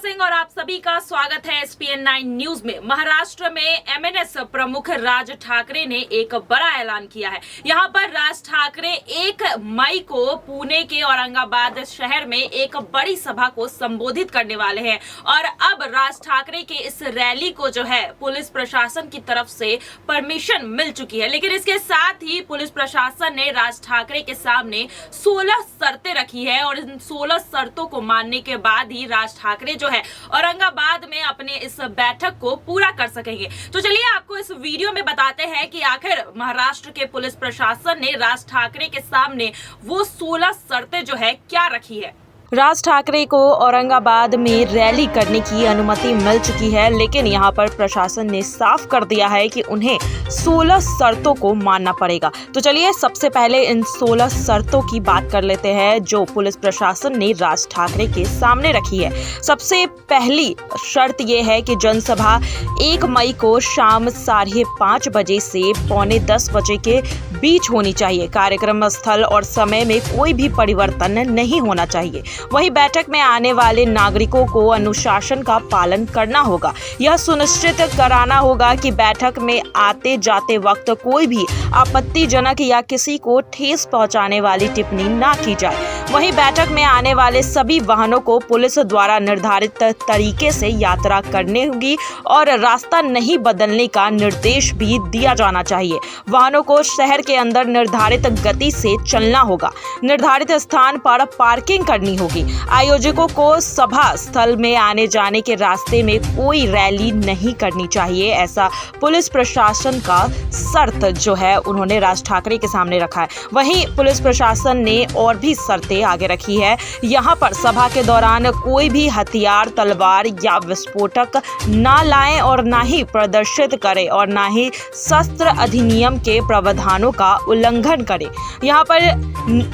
सिंह और आप सभी का स्वागत है SPN9 न्यूज में। महाराष्ट्र में MNS प्रमुख राज ठाकरे ने एक बड़ा ऐलान किया है। यहां पर राज ठाकरे 1 मई को पुणे के औरंगाबाद शहर में एक बड़ी सभा को संबोधित करने वाले हैं और अब राज ठाकरे के इस रैली को जो है पुलिस प्रशासन की तरफ से परमिशन मिल चुकी है। लेकिन इसके साथ ही पुलिस प्रशासन ने राज ठाकरे के सामने 16 शर्तें रखी है और इन 16 शर्तों को मानने के बाद ही राज ठाकरे जो है औरंगाबाद में अपने इस बैठक को पूरा कर सकेंगे। तो चलिए आपको इस वीडियो में बताते हैं कि आखिर महाराष्ट्र के पुलिस प्रशासन ने राज ठाकरे के सामने वो 16 शर्तें जो है क्या रखी है। राज ठाकरे को औरंगाबाद में रैली करने की अनुमति मिल चुकी है, लेकिन यहां पर प्रशासन ने साफ कर दिया है कि उन्हें 16 शर्तों को मानना पड़ेगा। तो चलिए सबसे पहले इन 16 शर्तों की बात कर लेते हैं जो पुलिस प्रशासन ने राज ठाकरे के सामने रखी है। सबसे पहली शर्त यह है कि जनसभा 1 मई को शाम 5:30 बजे से 9:45 बजे के बीच होनी चाहिए। कार्यक्रम स्थल और समय में कोई भी परिवर्तन नहीं होना चाहिए। वहीं बैठक में आने वाले नागरिकों को अनुशासन का पालन करना होगा। यह सुनिश्चित कराना होगा कि बैठक में आते जाते वक्त कोई भी आपत्तिजनक या किसी को ठेस पहुंचाने वाली टिप्पणी ना की जाए। वहीं बैठक में आने वाले सभी वाहनों को पुलिस द्वारा निर्धारित तरीके से यात्रा करनी होगी और रास्ता नहीं बदलने का निर्देश भी दिया जाना चाहिए। वाहनों को शहर के अंदर निर्धारित गति से चलना होगा। निर्धारित स्थान पर पार्किंग करनी होगी। आयोजकों को सभा स्थल में आने जाने के रास्ते में कोई रैली नहीं करनी चाहिए। ऐसा पुलिस प्रशासन का शर्त जो है उन्होंने राज ठाकरे के सामने रखा है। वहीं पुलिस प्रशासन ने और भी शर्तें आगे रखी है। यहाँ पर सभा के दौरान कोई भी हथियार, तलवार या विस्फोटक ना लाएं और ना ही प्रदर्शित करें और ना ही शस्त्र अधिनियम के प्रावधानों का उल्लंघन करें। यहाँ पर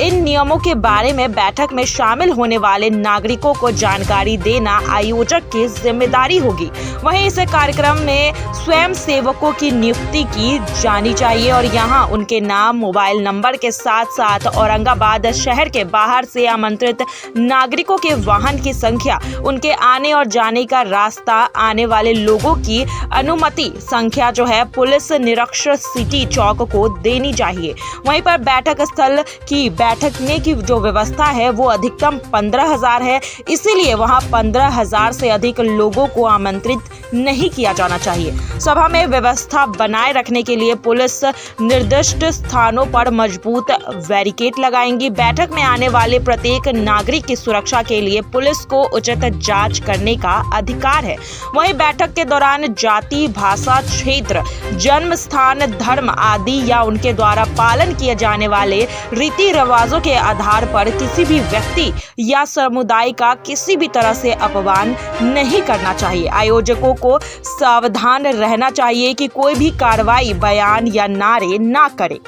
इन नियमों के बारे में बैठक में शामिल होने वाले नागरिकों को जानकारी देना आयोजक की जिम्मेदारी होगी। वहीं इस कार्यक्रम में स्वयं सेवकों की नियुक्ति की जानी चाहिए और यहाँ उनके नाम, मोबाइल नंबर के साथ साथ औरंगाबाद शहर के बाहर से आमंत्रित नागरिकों के वाहन की संख्या, उनके आने और जाने का रास्ता, आने वाले लोगों की अनुमति संख्या जो है पुलिस निरीक्षक सिटी चौक को देनी चाहिए। वहीं पर बैठक स्थल की बैठकने की जो व्यवस्था है वो अधिकतम 15,000 है, इसीलिए वहां 15,000 से अधिक लोगों को आमंत्रित नहीं किया जाना चाहिए। सभा में व्यवस्था बनाए रखने के लिए पुलिस निर्दिष्ट स्थानों पर मजबूत बैरिकेड लगाएंगी। बैठक में आने वाले प्रत्येक नागरिक की सुरक्षा के लिए पुलिस को उचित जांच करने का अधिकार है। वहीं बैठक के दौरान जाति, भाषा, क्षेत्र, जन्म स्थान, धर्म आदि या उनके द्वारा पालन किए जाने वाले रीति रिवाजों के आधार पर किसी भी व्यक्ति या समुदाय का किसी भी तरह से अपमान नहीं करना चाहिए। आयोजकों को सावधान रहना चाहिए कि कोई भी कार्रवाई, बयान या नारे ना करे।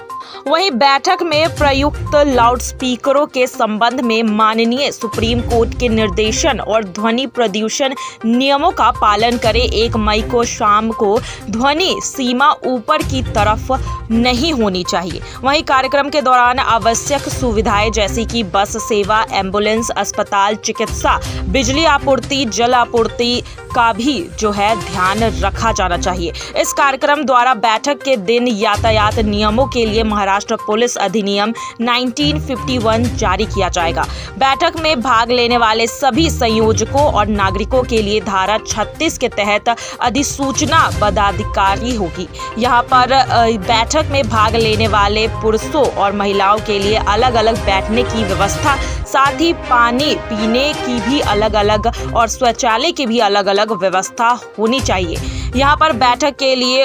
वहीं बैठक में प्रयुक्त लाउडस्पीकरों के संबंध में माननीय सुप्रीम कोर्ट के निर्देशन और ध्वनि प्रदूषण नियमों का पालन करें। 1 मई को शाम को ध्वनि सीमा ऊपर की तरफ नहीं होनी चाहिए। वहीं कार्यक्रम के दौरान आवश्यक सुविधाएं जैसे कि बस सेवा, एम्बुलेंस, अस्पताल, चिकित्सा, बिजली आपूर्ति, जल आपूर्ति का भी जो है ध्यान रखा जाना चाहिए। इस कार्यक्रम द्वारा बैठक के दिन यातायात नियमों के लिए महाराष्ट्र पुलिस अधिनियम 1951 जारी किया जाएगा। बैठक में भाग लेने वाले सभी संयोजकों और नागरिकों के लिए धारा 36 के तहत अधिसूचना पदाधिकारी होगी। यहाँ पर बैठक में भाग लेने वाले पुरुषों और महिलाओं के लिए अलग अलग बैठने की व्यवस्था, साथ ही पानी पीने की भी अलग अलग और शौचालय की भी अलग अलग व्यवस्था होनी चाहिए। यहाँ पर बैठक के लिए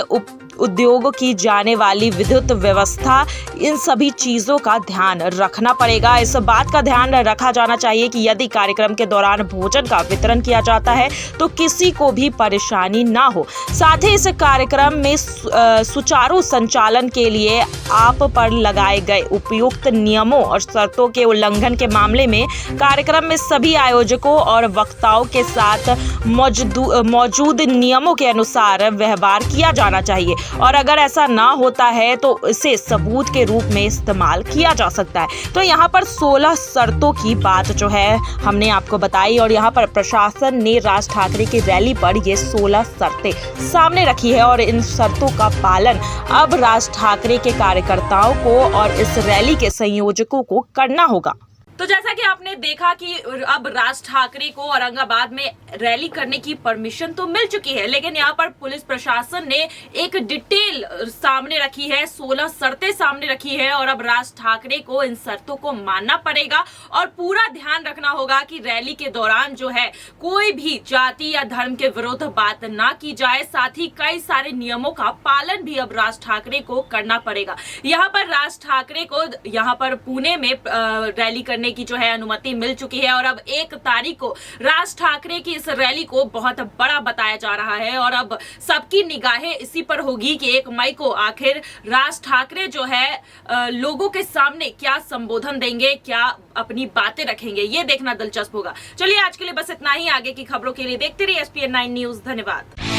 उद्योग की जाने वाली विद्युत व्यवस्था, इन सभी चीजों का ध्यान रखना पड़ेगा। इस बात का ध्यान रखा जाना चाहिए कि यदि कार्यक्रम के दौरान भोजन का वितरण किया जाता है तो किसी को भी परेशानी ना हो। साथ ही इस कार्यक्रम में सुचारू संचालन के लिए आप पर लगाए गए उपयुक्त नियमों और शर्तों के उल्लंघन के मामले में कार्यक्रम में सभी आयोजकों और वक्ताओं के साथ मौजूद नियमों के अनुसार व्यवहार किया जाना चाहिए और अगर ऐसा ना होता है तो इसे सबूत के रूप में इस्तेमाल किया जा सकता है। तो यहाँ पर 16 शर्तों की बात जो है हमने आपको बताई और यहाँ पर प्रशासन ने राज ठाकरे की रैली पर ये 16 शर्तें सामने रखी है और इन शर्तों का पालन अब राज ठाकरे के कार्यकर्ताओं को और इस रैली के संयोजकों को करना होगा। तो जैसा कि आपने देखा कि अब राज ठाकरे को औरंगाबाद में रैली करने की परमिशन तो मिल चुकी है, लेकिन यहाँ पर पुलिस प्रशासन ने एक डिटेल सामने रखी है, 16 शर्तें सामने रखी है और अब राज ठाकरे को इन शर्तों को मानना पड़ेगा और पूरा ध्यान रखना होगा कि रैली के दौरान जो है कोई भी जाति या धर्म के विरुद्ध बात ना की जाए। साथ ही कई सारे नियमों का पालन भी अब राज ठाकरे को करना पड़ेगा। यहाँ पर राज ठाकरे को यहाँ पर पुणे में रैली करने की जो है अनुमति मिल चुकी है और अब 1 तारीख को राज ठाकरे की इस रैली को बहुत बड़ा बताया जा रहा है और अब सबकी निगाहें इसी पर होगी कि 1 मई को आखिर राज ठाकरे जो है लोगों के सामने क्या संबोधन देंगे, क्या अपनी बातें रखेंगे, ये देखना दिलचस्प होगा। चलिए आज के लिए बस इतना ही। आगे की खबरों के लिए देखते रहिए SPN9 न्यूज। धन्यवाद।